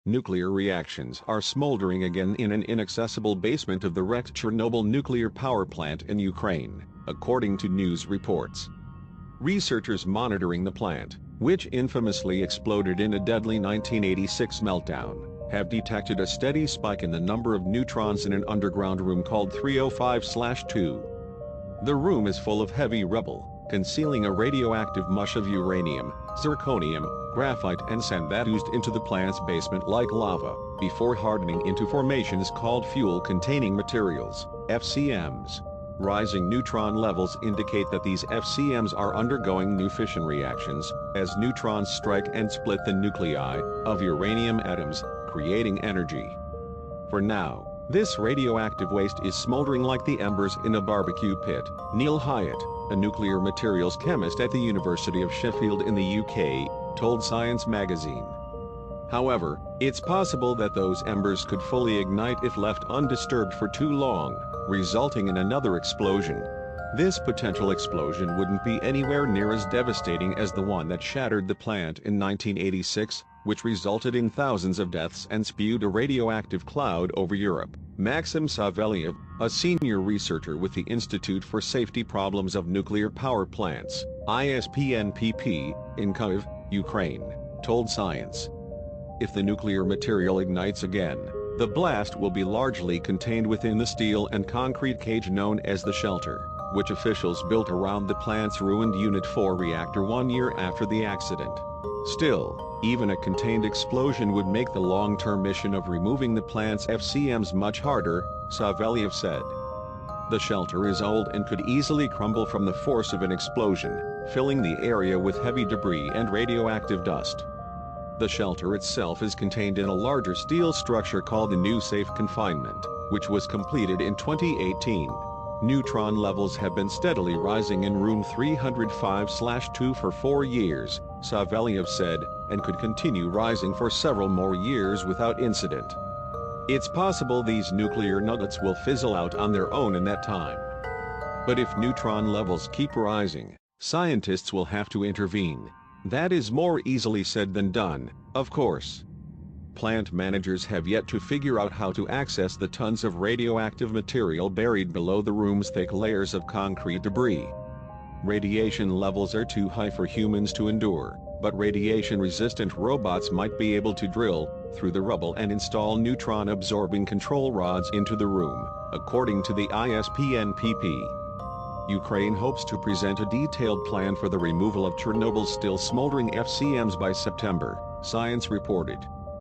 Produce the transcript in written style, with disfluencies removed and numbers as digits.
Nuclear reactions are smoldering again in an inaccessible basement of the wrecked Chernobyl nuclear power plant in Ukraine, according to news reports. Researchers monitoring the plant, which infamously exploded in a deadly 1986 meltdown, have detected a steady spike in the number of neutrons in an underground room called 305/2. The room is full of heavy rubble, concealing a radioactive mush of uranium, zirconium, graphite and sand that oozed into the plant's basement like lava, before hardening into formations called fuel-containing materials, FCMs. Rising neutron levels indicate that these FCMs are undergoing new fission reactions, as neutrons strike and split the nuclei of uranium atoms, creating energy. For now, this radioactive waste is smoldering like the embers in a barbecue pit. Neil Hyatt, a nuclear materials chemist at the University of Sheffield in the UK, told Science magazine. However, it's possible that those embers could fully ignite if left undisturbed for too long, resulting in another explosion. This potential explosion wouldn't be anywhere near as devastating as the one that shattered the plant in 1986, which resulted in thousands of deaths and spewed a radioactive cloud over Europe. Maxim Savelyev, a senior researcher with the Institute for Safety Problems of Nuclear Power Plants, ISPNPP, in Kyiv, Ukraine, told Science. If the nuclear material ignites again, the blast will be largely contained within the steel and concrete cage known as the shelter, which officials built around the plant's ruined Unit 4 reactor 1 year after the accident. Still, even a contained explosion would make the long-term mission of removing the plant's FCMs much harder, Savelyev said. The shelter is old and could easily crumble from the force of an explosion, filling the area with heavy debris and radioactive dust. The shelter itself is contained in a larger steel structure called the New Safe Confinement, which was completed in 2018. Neutron levels have been steadily rising in room 305/2 for 4 years, Savelyev said, and could continue rising for several more years without incident. It's possible these nuclear nuggets will fizzle out on their own in that time. But if neutron levels keep rising, scientists will have to intervene. That is more easily said than done, of course. Plant managers have yet to figure out how to access the tons of radioactive material buried below the room's thick layers of concrete debris. Radiation levels are too high for humans to endure, but radiation-resistant robots might be able to drill through the rubble and install neutron-absorbing control rods into the room, according to the ISPNPP. Ukraine hopes to present a detailed plan for the removal of Chernobyl's still smoldering FCMs by September, Science reported.